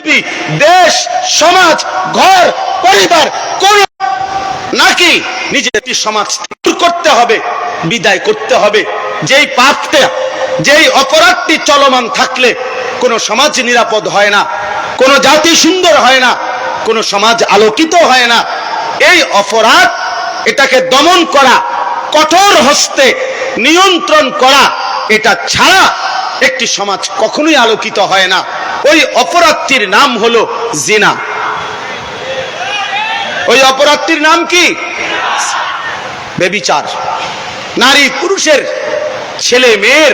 শিল্পী, দেশ, সমাজ, ঘর, পরিবার কোন নাকি নিজের সমাজ করতে হবে, বিদায় করতে হবে। যেই পাপটা, যেই অপরাধটি চলমান থাকলে কোন সমাজ নিরাপদ হয় না, কোন জাতি সুন্দর হয় না, কোন সমাজ আলোকিত হয় না। এই অপরাধ, এটাকে দমন করা, কঠোর হস্তে নিয়ন্ত্রণ করা, এটা ছাড়া একটি সমাজ কখনোই আলোকিত হয় না। ওই অপরাধটির নাম হলো জিনা। ওই অপরাধটির নাম কি? ব্যভিচার। নারী পুরুষের, ছেলে মেয়ের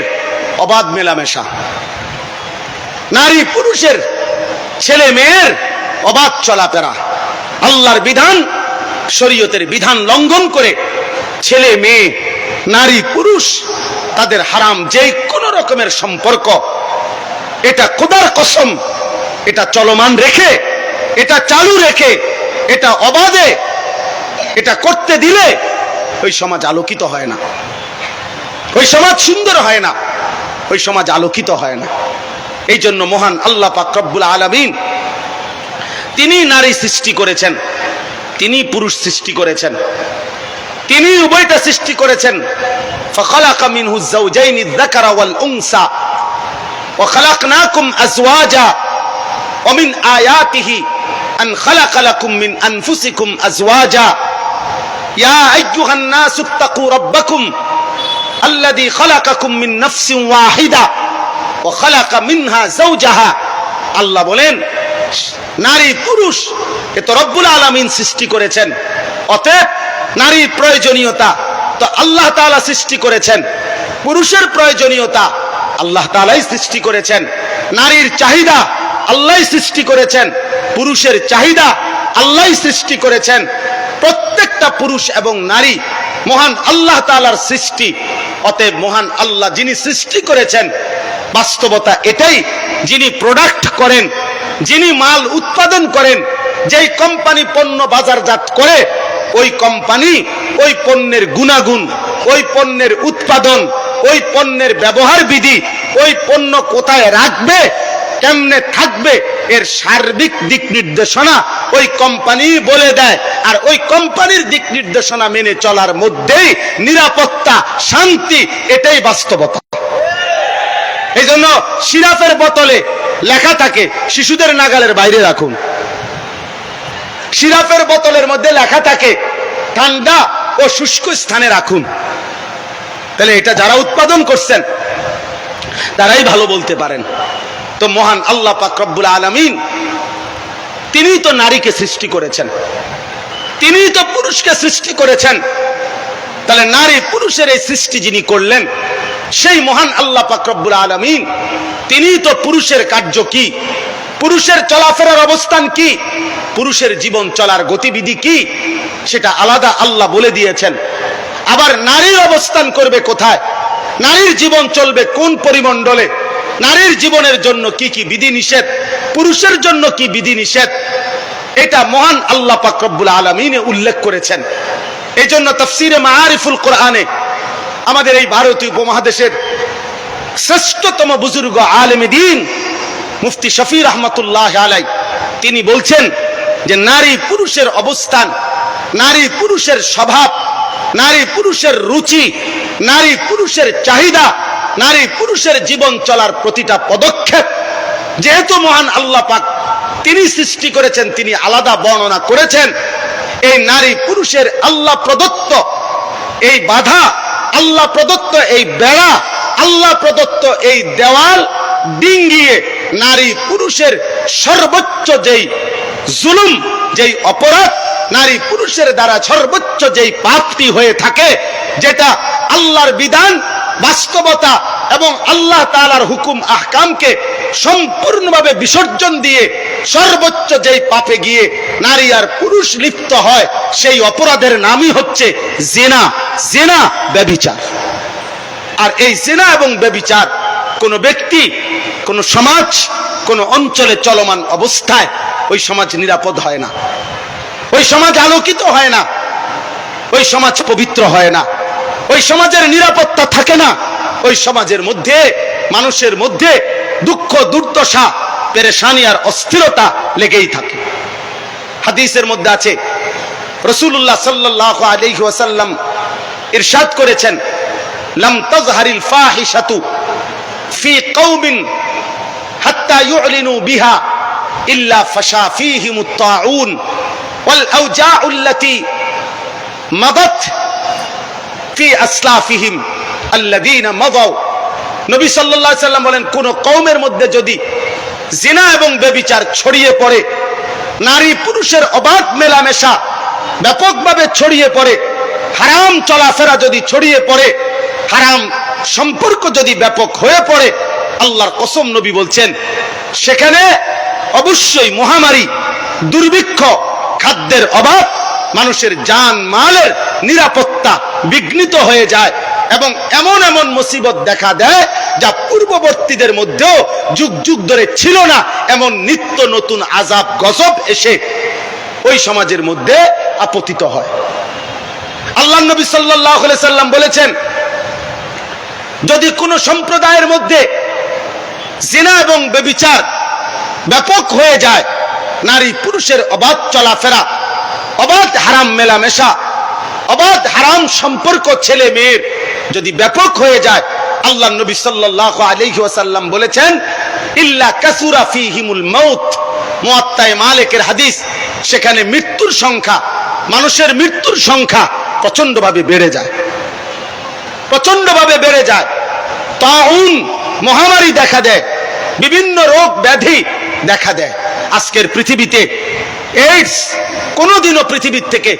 অবাধ মেলামেশা, নারী পুরুষের, ছেলে মেয়ের অবাধ চলাফেরা, আল্লাহর বিধান, শরীয়তের বিধান লঙ্ঘন করে ছেলে মেয়ে, নারী পুরুষ তাদের হারাম যে কোনো রকমের সম্পর্ক, এটা খোদার কসম, এটা চলমান রেখে, এটা চালু রেখে, এটা অবাধে এটা করতে দিলে ওই সমাজ আলোকিত হয় না, ওই সমাজ সুন্দর হয় না, ওই সমাজ আলোকিত হয় না। এই জন্য মহান আল্লাহ পাক রব্বুল আলামিন তিনি নারী সৃষ্টি করেছেন, তিনি পুরুষ সৃষ্টি করেছেন, তিনি উভয়টা সৃষ্টি করেছেন। ফাখালাকা মিনহু যাওজাইনি যাকারা ওয়াল উনসা ওয়া খালাকনাকুম আজওয়াজা ওয়া মিন আয়াতিহি আন খালাকা লাকুম মিন আনফুসিকুম আজওয়াজা ইয়া আইয়ুহান নাসু ইত্তাকু রাব্বাকুম আল্লাযী খালাকাকুম মিন নাফসিন ওয়াহিদা ওয়া খালাকা মিনহা যাওজাহা। আল্লাহ বলেন নারী পুরুষ এ তো রব্বুল আলামিন সৃষ্টি করেছেন, অতএব নারীর প্রয়োজনীয়তা তো আল্লাহ তাআলা সৃষ্টি করেছেন, পুরুষের প্রয়োজনীয়তা আল্লাহ তাআলাই সৃষ্টি করেছেন, নারীর চাহিদা আল্লাহই সৃষ্টি করেছেন, পুরুষের চাহিদা আল্লাহই সৃষ্টি করেছেন। প্রত্যেকটা পুরুষ এবং নারী মহান আল্লাহ তাআলার সৃষ্টি, অতএব মহান আল্লাহ যিনি সৃষ্টি করেছেন, বাস্তবতা এটাই, যিনি প্রোডাক্ট করেন, যিনি মাল উৎপাদন করেন, যেই কোম্পানি পণ্য বাজারজাত করে, ওই কোম্পানি ওই পণ্যের গুণাগুণ, ওই পণ্যের উৎপাদন, ওই পণ্যের ব্যবহার বিধি, ওই পণ্য কোথায় রাখবে, কেমনে থাকবে, এর সার্বিক দিক নির্দেশনা ওই কোম্পানি বলে দেয়। আর ওই কোম্পানির দিক নির্দেশনা মেনে চলার মধ্যেই নিরাপত্তা, শান্তি, এটাই বাস্তবতা। এই জন্য সিরাপের বোতলে লেখা থাকে শিশুদের নাগালের বাইরে রাখুন, সিরাপের বোতলের মধ্যে লেখা থাকে ঠান্ডা ও শুষ্ক স্থানে রাখুন। তাহলে এটা যারা উৎপাদন করছেন তারাই ভালো বলতে পারেন। তো মহান আল্লাহ পাক রব্বুল আলামিন তিনি তো নারীকে সৃষ্টি করেছেন, তিনি তো পুরুষকে সৃষ্টি করেছেন। তাহলে নারী পুরুষের এই সৃষ্টি যিনি করলেন, সেই মহান আল্লাহ পাক রব্বুল আলামিন তিনি তো পুরুষের কার্য কি, পুরুষের চলাফেরার অবস্থান কি, পুরুষের জীবন চলার গতিবিধি কি, সেটা আলাদা আল্লাহ বলে দিয়েছেন। আবার নারীর অবস্থান করবে কোথায়, নারীর জীবন চলবে কোন পরিমণ্ডলে, নারীর জীবনের জন্য কি কি বিধি নিষেধ, পুরুষের জন্য কি বিধি নিষেধ, এটা মহান আল্লাহ পাক রব্বুল আলামিন উল্লেখ করেছেন। এই জন্য তাফসীরে মাআরিফুল কোরআনে আমাদের এই ভারতীয় উপমহাদেশের শ্রেষ্ঠতম বুজুর্গ আলেমে দ্বীন মুফতি শফি রহমাতুল্লাহ আলাইহি তিনি বলছেন যে নারী পুরুষের অবস্থান, নারী পুরুষের স্বভাব, নারী পুরুষের রুচি, নারী পুরুষের চাহিদা, নারী পুরুষের জীবন চলার প্রতিটা পদক্ষেপ যেহেতু মহান আল্লাহ পাক তিনি সৃষ্টি করেছেন, তিনি আলাদা বর্ণনা করেছেন। এই নারী পুরুষের আল্লাহ প্রদত্ত এই বাধা, আল্লাহ প্রদত্ত এই বেড়া, আল্লাহ প্রদত্ত এই দেওয়াল ডিঙ্গিয়ে নারী পুরুষের সর্বোচ্চ যেই জুলুম, যেই অপরাধ, নারী পুরুষের দ্বারা সর্বোচ্চ যেই পাপটি হয়ে থাকে, যেটা আল্লাহর বিধান, বাস্তবতা এবং আল্লাহ তাআলার হুকুম আহকামকে সম্পূর্ণভাবে বিসর্জন দিয়ে সর্বোচ্চ যেই পাপে গিয়ে নারী আর পুরুষ লিপ্ত হয়, সেই অপরাধের নামই হচ্ছে জিনা, জিনা, ব্যভিচার। আর এই জিনা এবং ব্যভিচার কোন ব্যক্তি, কোন সমাজ, কোন অঞ্চলে চলমান অবস্থায় ওই সমাজ নিরাপদ হয় না, ওই সমাজ আলোকিত হয় না, ওই সমাজ পবিত্র হয় না, ওই সমাজের নিরাপত্তা থাকে না। ওই সমাজের মধ্যে, মানুষের মধ্যে দুঃখ দুর্দশা, পেরেশানি আর অস্থিরতা লেগেই থাকে। হাদিসের মধ্যে আছে রাসূলুল্লাহ সাল্লাল্লাহু আলাইহি ওয়াসাল্লাম ইরশাদ করেছেন, লাম তাজহারিল ফাহিশাতু ফি কওমিন হাত্তা ইউলিনু বিহা ইল্লা ফাশা ফীহিমুত তাউন ওয়াল আওজাউল্লাতী মাদাত ফি আসলাফিহিম আল্লাযীনা মাদাউ। নবী সাল্লাল্লাহু আলাইহি ওয়াসাল্লাম বলেন, কোন কওমের মধ্যে যদি জিনা এবং ব্যভিচার ছড়িয়ে পড়ে, নারী পুরুষের অবাধ মেলামেশা ব্যাপকভাবে ছড়িয়ে পড়ে, হারাম চলাফেরা যদি ছড়িয়ে পড়ে, হারাম সম্পর্ক যদি ব্যাপক হয়ে পড়ে, আল্লাহর কসম নবী বলছেন সেখানে অবশ্যই মহামারী, দুর্ভিক্ষ, খাদ্যের অভাব, মানুষের জান মালের নিরাপত্তা বিঘ্নিত হয়ে যায় এবং এমন এমন মুসিবত দেখা দেয় যা পূর্ববর্তীদের মধ্যেও যুগ যুগ ধরে ছিল না। এমন নিত্য নতুন আযাব গজব এসে ওই সমাজের মধ্যে আপতিত হয়। আল্লাহর নবী সাল্লাল্লাহু আলাইহি সাল্লাম বলেছেন, যদি কোনো সম্প্রদায়ের মধ্যে জিনা এবং ব্যভিচার ব্যাপক হয়ে যায়, নারী পুরুষের অবাধ চলাফেরা, অবাধ হারাম মেলামেশা, অবাধ হারাম সম্পর্ক ছেলে মেয়ের যদি ব্যাপক হয়ে যায়, আল্লাহর নবী সাল্লাল্লাহু আলাইহি ওয়াসাল্লাম বলেছেন, ইল্লা কাসুরা ফীহিমুল মাউত। মুয়াত্তায়ে মালিকের হাদিস, সেখানে মৃত্যুর সংখ্যা, মানুষের মৃত্যুর সংখ্যা প্রচন্ডভাবে বেড়ে যায়, প্রচন্ডভাবে বেড়ে যায়। তাউন মহামারী দেখা দেয়, বিভিন্ন রোগ ব্যাধি দেখা দেয়। আজকের পৃথিবীতে এইডস কোনোদিনও পৃথিবীর থেকে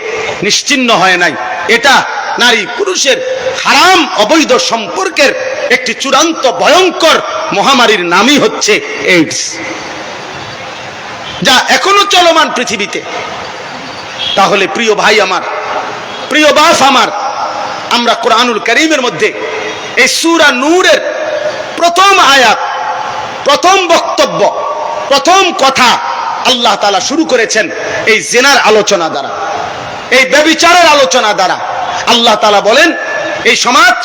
নিশ্চিহ্ন হয় নাই। এটা নারী পুরুষের হারাম অবৈধ সম্পর্কের একটি চূড়ান্ত ভয়ঙ্কর মহামারীর নামই হচ্ছে এইডস, যা এখনো চলমান পৃথিবীতে। তাহলে প্রিয় ভাই আমার, প্রিয় বাপ আমার, আমরা কোরআনুল কারীমের মধ্যে এই সূরা নূরের প্রথম আয়াত, প্রথম বক্তব্য, প্রথম কথা আল্লাহ তাআলা শুরু করেছেন এই জিনার আলোচনা দ্বারা, এই ব্যভিচারের আলোচনা দ্বারা। আল্লাহ তাআলা বলেন, এই সমাজ,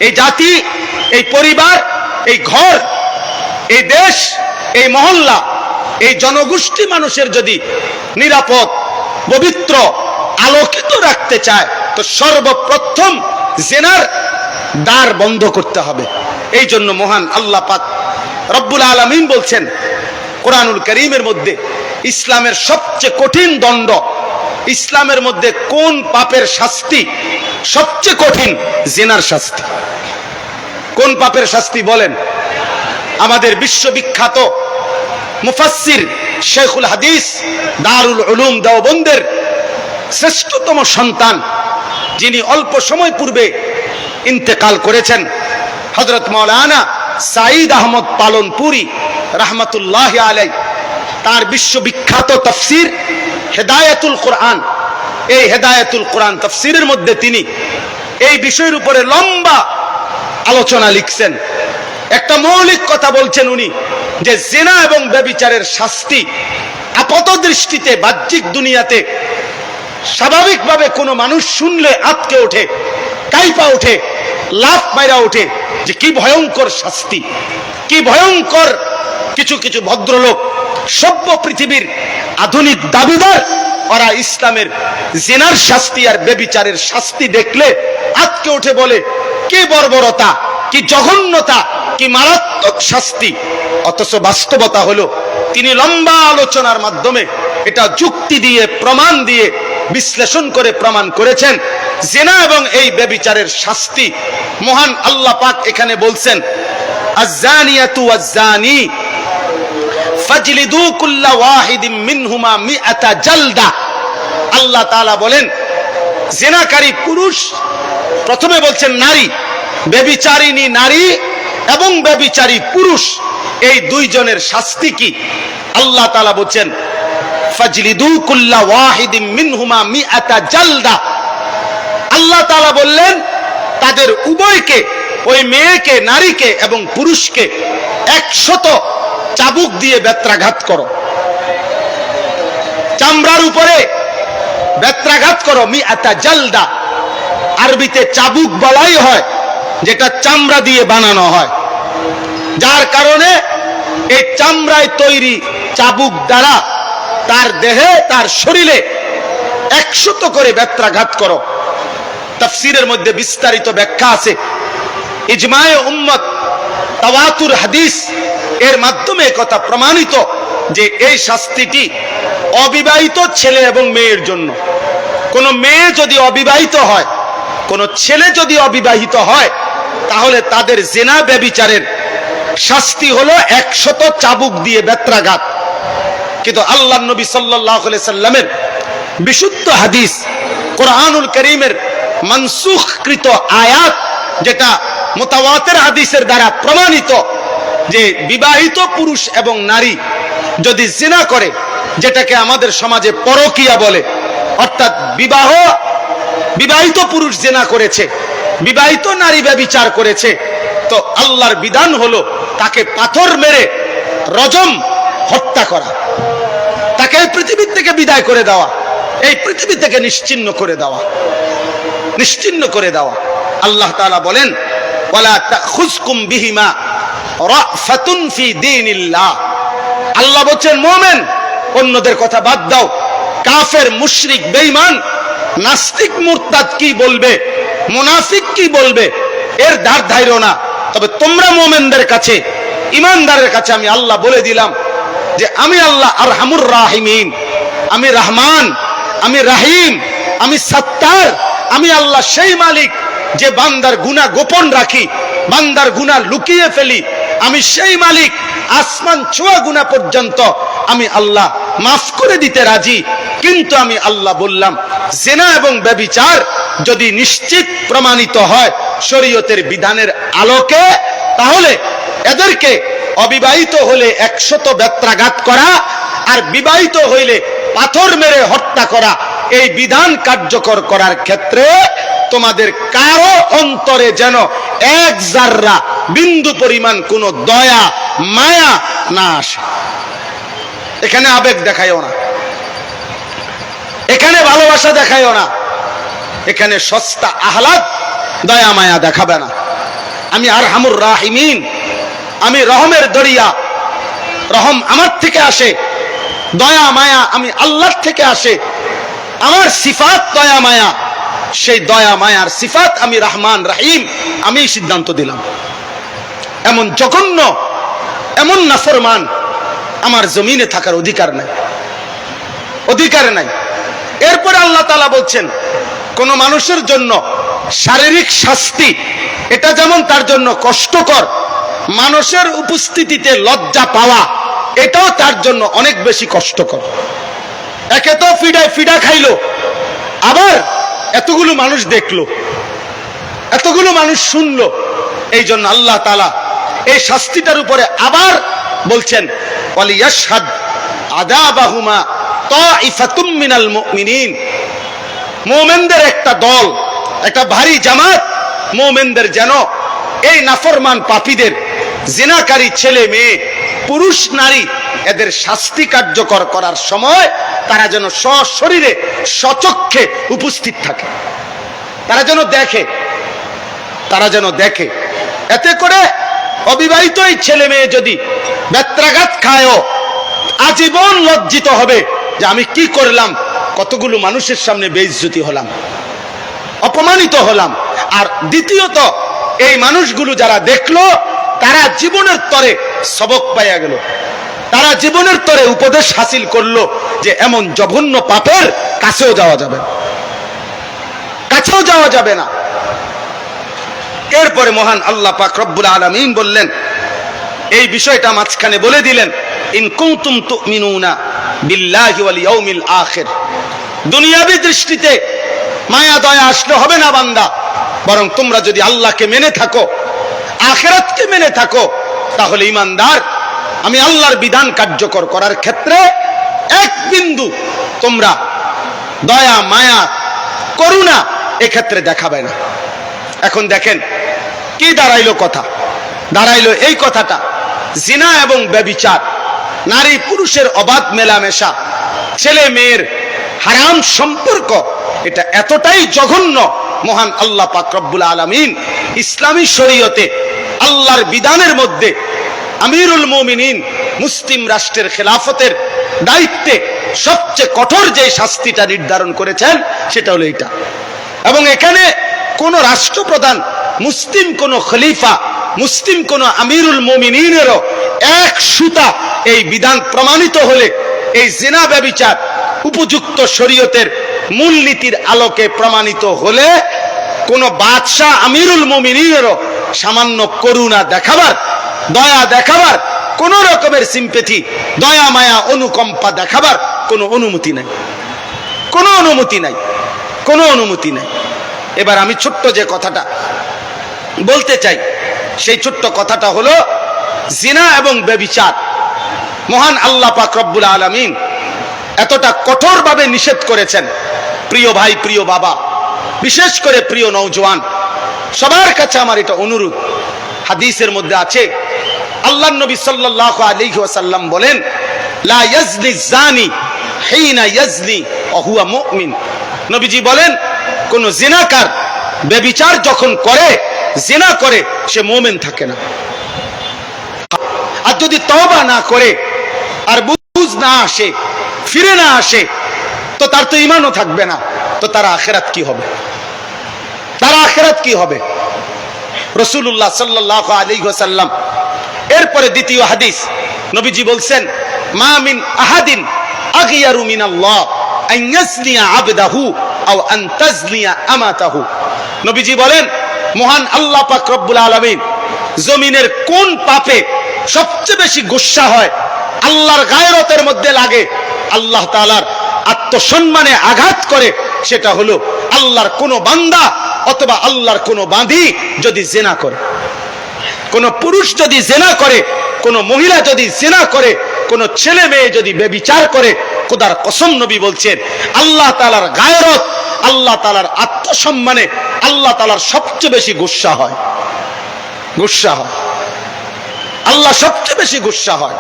এই জাতি, এই পরিবার, এই ঘর, এই দেশ, এই মহল্লা, এই জনগোষ্ঠী মানুষের যদি নিরাপদ, পবিত্র, আলোকিত রাখতে চায়, তো সর্বপ্রথম জিনার দ্বার বন্ধ করতে হবে। এই জন্য মহান আল্লাহ পাক রব্বুল আলামিন বলছেন কোরআনুল কারীমের মধ্যে, ইসলামের সবচেয়ে কঠিন দণ্ড, ইসলামের মধ্যে কোন পাপের শাস্তি সবচেয়ে কঠিন? জিনার শাস্তি। কোন পাপের শাস্তি বলেন? আমাদের বিশ্ববিখ্যাত মুফাসসির শেখুল হাদিস, দারুল উলুম দেওবন্দের শ্রেষ্ঠতম সন্তান, যিনি অল্প সময় পূর্বে ইন্তেকাল করেছেন, হযরত মাওলানা সাঈদ আহমদ পালনপুরি রাহমাতুল্লাহি আলাইহি, তার বিশ্ববিখ্যাত তাফসীর হেদায়াতুল কোরআন, এই হেদায়াতুল কোরআন তাফসীরের মধ্যে তিনি এই বিষয়ের উপরে লম্বা আলোচনা লিখছেন। একটা মৌলিক কথা বলছেন উনি, যে জিনা এবং ব্যভিচারের শাস্তি আপাত দৃষ্টিতে বাহ্যিক দুনিয়াতে স্বাভাবিকভাবে কোনো মানুষ শুনলে আঁতকে ওঠে, কাইপা ওঠে, লাফ মাইরা ওঠে, যে কি ভয়ঙ্কর শাস্তি, কি ভয়ঙ্কর। কিছু কিছু ভদ্রলোক, সভ্য পৃথিবীর আধুনিক দাবিদার, ওরা ইসলামের জিনার শাস্তি আর ব্যভিচারের শাস্তি দেখলে আঁতকে ওঠে, বলে কি বর্বরতা, কি জঘন্যতা, কি মারাত্মক শাস্তি। অথচ বাস্তবতা হলো, তিনি লম্বা আলোচনার মাধ্যমে এটা যুক্তি দিয়ে, প্রমাণ দিয়ে, বিশ্লেষণ করে প্রমাণ করেছেন, জিনা এবং এই ব্যভিচারের শাস্তি মহান আল্লাহ পাক এখানে বলছেন, আয-যানিয়াতু ওয়াজ-যানি ফাজলিদু কুল্লা ওয়াহিদিন মিনহুমা মিআতা জালদা। আল্লাহ তাআলা বলেন, জিনাকারী পুরুষ, প্রথমে বলছেন নারী, ব্যভিচারিণী নারী এবং ব্যভিচারী পুরুষ, এই দুইজনের শাস্তি কি? আল্লাহ তাআলা বলছেন, ফাজলিদু কুল্লা ওয়াহিদিন মিনহুমা মিআতা জালদা। আল্লাহ তাআলা বললেন, তাদের উভয়কে, ওই মেয়েকে, নারীকে এবং পুরুষকে 100 চাবুক দিয়ে বেত্রাঘাত করো, চামড়ার উপরে বেত্রাঘাত করো। মিআতা জালদা, আরবিতে চাবুক বলাই হয় যেটা চামড়া দিয়ে বানানো হয়, যার কারণে এই চামড়ায় তৈরি চাবুক দ্বারা তার দেহে তার শরীরে 100 করে বেত্রাঘাত করো। তাফসীরের মধ্যে বিস্তারিত ব্যাখ্যা আছে। ইজমায়ে উম্মত, তাওয়াতুর হাদিস এর মাধ্যমে কথা প্রমাণিত যে এই শাস্তিটি অবিবাহিত ছেলে এবং মেয়ের জন্য। কোন মেয়ে যদি অবিবাহিত হয়, কোন ছেলে যদি অবিবাহিত হয়, তাহলে তাদের জিনা ব্যভিচারের শাস্তি হলো 100 চাবুক দিয়ে বেত্রাঘাত। কিন্তু আল্লাহর নবী সাল্লাল্লাহু আলাইহি সাল্লামের বিশুদ্ধ হাদিস, কোরআনুল কারীমের মানসুখকৃত আয়াত, যেটা মুতাওয়াতির হাদিসের দ্বারা প্রমাণিত, যে বিবাহিত পুরুষ এবং নারী যদি জিনা করে, যেটাকে আমাদের সমাজে পরকিয়া বলে, অর্থাৎ বিবাহিত পুরুষ জিনা করেছে, বিবাহিত নারী ব্যভিচার করেছে, তো আল্লাহর বিধান হলো তাকে পাথর মেরে রজম, হত্যা করা, তাকে এই পৃথিবী থেকে বিদায় করে দেওয়া, এই পৃথিবী থেকে নিশ্চিহ্ন করে দেওয়া, নিশ্চিহ্ন করে দেওয়া। আল্লাহ তাআলা বলেন, ওয়ালা তাখুযকুম বিহিমা রাফাতুন ফি দীনিল্লাহ। আল্লাহ বলেন মুমিন, অন্যদের কথা বাদ দাও, কাফের, মুশরিক, বেঈমান, নাস্তিক, মুরতাদ কি বলবে, মুনাফিক কি বলবে, এর ধার ধাইরো না। তবে তোমরা মুমিনদের কাছে, ঈমানদারের কাছে আমি আল্লাহ বলে দিলাম যে আমি আল্লাহ আরহামুর রাহিমিন, আমি রহমান, আমি রাহিম, আমি সত্তার, আমি আল্লাহ সেই মালিক যে বান্দার গুনাহ গোপন রাখি, বান্দার গুনাহ লুকিয়ে ফেলি। আমি সেই মালিক, আসমান ছোঁয়া গুনাহ পর্যন্ত আমি আল্লাহ মাফ করে দিতে রাজি। কিন্তু আমি আল্লাহ বললাম, জিনা এবং ব্যভিচার যদি নিশ্চিত প্রমাণিত হয় শরীয়তের বিধানের আলোকে, তাহলে এদেরকে অবিবাহিত হলে 100 বেত্রাঘাত করা, আর বিবাহিত হইলে পাথর মেরে হত্যা করা, এই বিধান কার্যকর করার ক্ষেত্রে তোমাদের কারো অন্তরে যেন এক জাররা বিন্দু পরিমাণ কোনো দয়া মায়া না আসে। এখানে আবেগ দেখায়ও না, এখানে ভালোবাসা দেখায়ও না, এখানে সস্তা আহ্লাদ দয়া মায়া দেখাবে না। আমি আরহামুর রাহিমিন, আমি রহমের দরিয়া, রহম আমার থেকে আসে, দয়া মায়া আমি আল্লাহর থেকে আসে, আমার সিফাত দয়া মায়া, সেই দয়া মায়ার সিফাত আমি রহমান রাহিম, আমি সিদ্ধান্ত দিলাম। এমন জঘন্য, এমন নাফরমান আমার জমিনে থাকার অধিকার নাই, অধিকার নাই। এরপরে আল্লাহ তাআলা বলছেন, কোন মানুষের জন্য শারীরিক শাস্তি এটা যেমন তার জন্য কষ্টকর, মানুষের উপস্থিতিতে লজ্জা পাওয়া এটাও তার জন্য অনেক বেশি কষ্টকর। একে তো ফিডা খাইলো, আবার এতগুলো মানুষ দেখলো, এতগুলো মানুষ শুনলো। এই জন্য আল্লাহ তাআলা এই শাস্তিটার উপরে আবার বলছেন, ওয়ালিয়াশহাদ আযাবাহুমা তাইফাতুম মিনাল মুমিনিন। মুমিনদের একটা দল, একটা ভারী জামাত মুমিনদের যেন এই নাফরমান পাপীদের, জিনাকারী ছেলে মেয়ে, পুরুষ নারী, এদের শাস্তি কার্যকর করার সময় তারা যেন সশরীরে সচক্ষে উপস্থিত থাকে, তারা যেন দেখে, তারা যেন দেখে। এতে করে অবিবাহিত এই ছেলে মেয়ে যদি বেত্রাঘাত খায়ও আজীবন লজ্জিত হবে যে আমি কি করলাম, কতগুলো মানুষের সামনে বেইজ্জতি হলাম, অপমানিত হলাম। আর দ্বিতীয়ত, এই মানুষগুলো যারা দেখলো তারা জীবনের তরে সবক পাইয়া গেল, তারা জীবনের তরে উপদেশ হাসিল করলো যে এমন জঘন্য পাপের কাছেও যাওয়া যাবে, কাছেও যাওয়া যাবে না। এরপরে মহান আল্লাহ পাক রব্বুল আলামিন বললেন, এই বিষয়টা মাঝখানে বলে দিলেন, ইন কুনতুম তুমিনুনা বিল্লাহি ওয়াল ইয়াউমিল আখির। দুনিয়াবী দৃষ্টিতে মায়া দয়া আসলে হবে না বান্দা, বরং তোমরা যদি আল্লাহকে মেনে থাকো, আখিরাতকে মেনে থাকো, তাহলে ঈমানদার। আমি আল্লাহর বিধান কার্যকর করার ক্ষেত্রে এক বিন্দু তোমরা দয়া মায়া করুণা এক্ষেত্রে দেখাবে না। এখন দেখেন কি দাঁড়াইলো কথা, দাঁড়াইলো এই কথাটা, জিনা এবং ব্যভিচার, নারী পুরুষের অবাধ মেলামেশা, ছেলে মেয়ের হারাম সম্পর্ক, এটা এতটাই জঘন্য, মহান আল্লাহ পাক রব্বুল আলামিন ইসলামী শরীয়তে আল্লাহর বিধানের মধ্যে আমিরুল মুমিনিন মুসলিম রাষ্ট্রের খেলাফতের দায়িত্বে সবচেয়ে কঠোর যে শাস্তিটা নির্ধারণ করেছেন সেটা হলো এটা। এবং এখানে কোন রাষ্ট্রপ্রধান, মুসলিম কোন খলিফা, মুসলিম কোন আমিরুল মুমিনিনেরও এক সুতা এই বিধান প্রমাণিত হলে, এই জিনা ব্যভিচার উপযুক্ত শরীয়তের মূলনীতির আলোকে প্রমাণিত হলে কোন বাদশাহ আমিরুল মুমিনিনেরও সামান্য করুণা দেখাবার, দয়া দেখাবার, কোন রকমের সিম্পেথি, দয়া মায়া অনুকম্পা দেখাবার কোনো অনুমতি নাই, কোনো অনুমতি নাই, কোনো অনুমতি নাই। এবার আমি ছোট্ট যে কথাটা বলতে চাই সেই ছোট্ট কথাটা হলো জিনা এবং ব্যভিচার মহান আল্লাহ পাক রব্বুল আলামিন এতটা কঠোরভাবে নিষেধ করেছেন। প্রিয় ভাই, প্রিয় বাবা, বিশেষ করে প্রিয় নওজোয়ান, সবার কাছে আমার এটা অনুরোধ। হাদিসের মধ্যে আছে, আল্লাহর নবী সাল্লাল্লাহু আলাইহি ওয়াসাল্লাম বলেন, লা ইয়াজনি জানি হিনা ইয়াজনি ওয়া হুয়া মুমিন। নবীজি বলেন, কোন জিনাকার ব্যভিচার যখন করে, জিনা করে, সে মুমিন থাকে না। আর যদি তওবা না করে আর বুঝ না আসে, ফিরে না আসে, তো তার তো ঈমানও থাকবে না। তো তার আখিরাত কি হবে? তার আখিরাত কি হবে? রাসূলুল্লাহ সাল্লাল্লাহু আলাইহি ওয়াসাল্লাম এরপরে দ্বিতীয় হাদিস নবীজি বলছেন, মা মিন আহাদিন আগিয়ারু মিনাল্লাহ আন ইয়াজনিয়া আবদাহু আও আন তাজনিয়া আমাতাহু। নবীজি বলেন, মহান আল্লাহ পাক রব্বুল আলামিন জমিনের কোন পাপে সবচেয়ে বেশি গুসা হয়, আল্লাহর গায়রতের মধ্যে লাগে, আল্লাহ তাআলার আত্মসম্মানে আঘাত করে, সেটা হলো আল্লাহর কোন বান্দা অথবা আল্লাহর কোন বাঁধি যদি জিনা করে। কোন পুরুষ যদি জিনা করে, কোন মহিলা যদি জিনা করে, কোন ছেলে মেয়ে যদি ব্যভিচার করে, খোদার কসম নবী বলছেন, আল্লাহ তাআলার গায়রত, আল্লাহ তাআলার আত্মসম্মানে আল্লাহ তাআলার সবচেয়ে বেশি গুসা হয়, গুসা হয়, আল্লাহ সবচেয়ে বেশি গুসা হয়।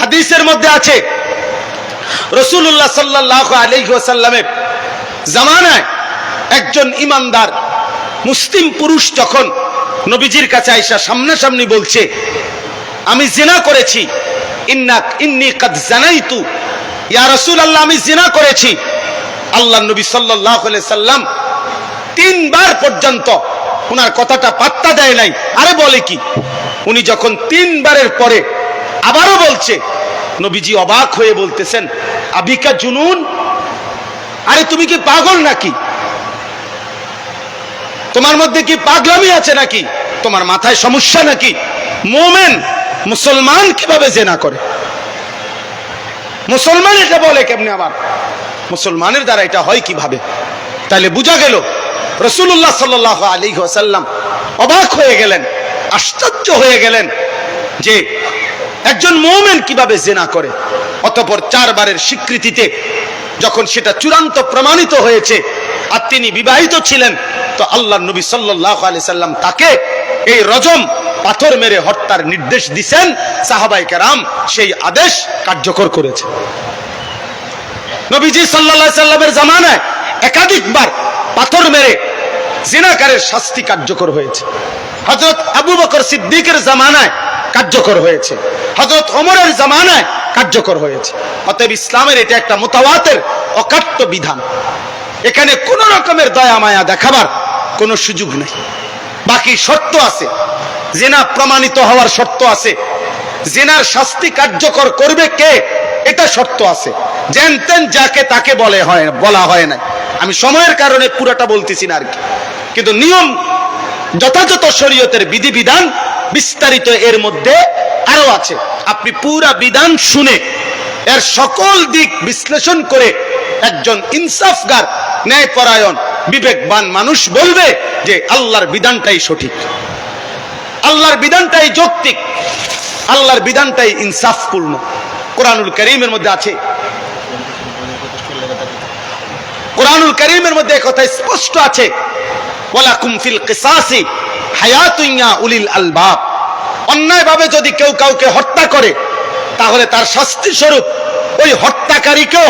হাদিসের মধ্যে আছে, রাসূলুল্লাহ সাল্লাল্লাহু আলাইহি ওয়াসাল্লামের জামানায় একজন ইমানদার মুসলিম পুরুষ যখন নবীজির কাছে আয়েশা সামনাসামনি বলছে, আমি জিনা করেছি, ইন্নী কাদ জানাইতু, ইয়া রাসূলুল্লাহ, আমি জিনা করেছি। আল্লাহর নবী সাল্লাল্লাহু আলাইহি সাল্লাম তিনবার পর্যন্ত ওনার কথাটা পাত্তা দেয় নাই। আরে বলে কি? উনি যখন তিনবারের পরে আবারও বলছে, নবীজি অবাক হয়ে বলতেছেন, আবিকা জুনুন, আরে তুমি কি পাগল নাকি? তোমার মধ্যে কি পাগলামি আছে নাকি? তোমার মাথায় সমস্যা নাকি? মুমিন মুসলমান কিভাবে জিনা করে? মুসলমান এটা বলে কেমনে? আবার মুসলমানের দ্বারা এটা হয় কিভাবে? তাহলে বোঝা গেল রাসূলুল্লাহ সাল্লাল্লাহু আলাইহি ওয়াসাল্লাম অবাক হয়ে গেলেন, আশ্চর্য হয়ে গেলেন যে একজন মুমিন কিভাবে জিনা করে। অতঃপর চারবারের স্বীকৃতিতে যখন সেটা চূড়ান্ত প্রমাণিত হয়েছে আর তিনি বিবাহিত ছিলেন, তো আল্লাহর নবী সাল্লাল্লাহু আলাইহি সাল্লাম তাকে এই রজম পাথর মেরে হত্যার নির্দেশ দিয়েছেন। সাহাবায়ে কেরাম সেই আদেশ কার্যকর করেছে। নবীজি সাল্লাল্লাহু আলাইহি সাল্লামের জামানায় একাধিকবার পাথর মেরে জিনাকারের শাস্তি কার্যকর হয়েছে। হযরত আবু বকর সিদ্দিকের জামানায় কার্যকর হয়েছে, হযরত ওমরের জামানায় কার্যকর হয়েছে। অতএব ইসলামের এটা একটা মুতাওয়াতির অকাট্য বিধান। এখানে কোন রকমের দয়া মায়া দেখাবার কোনো সুযোগ নেই। বাকি শর্ত আছে, জিনা প্রমাণিত হওয়ার শর্ত আছে, জিনার শাস্তি কার্যকর করবে কে এটা শর্ত আছে। যেন তেন যাকে তাকে বলা হয় না। আমি সময়ের কারণে পুরোটা বলতেছি না আর কি, কিন্তু নিয়ম যথাযথ শরীয়তের বিধিবিধান বিস্তারিত এর মধ্যে আরো আছে। আপনি পুরা বিধান শুনে এর সকল দিক বিশ্লেষণ করে একজন ইনসাফগার, ন্যায়পরায়ণ, বিবেকবান মানুষ বলবে যে আল্লাহর বিধানটাই সঠিক, আল্লাহর বিধানটাই যৌক্তিক, আল্লাহর বিধানটাই ইনসাফপূর্ণ। কোরআনুল কারীমের মধ্যে আছে, কোরআনুল কারীমের মধ্যে কথা স্পষ্ট আছে, ওয়ালাকুম ফিল কিসাসি হায়াতুন ইয়া উলিল আলবাব। অন্যায়ভাবে যদি কেউ কাউকে হত্যা করে তাহলে তার শাস্তি স্বরূপ ওই হত্যাকারীকেও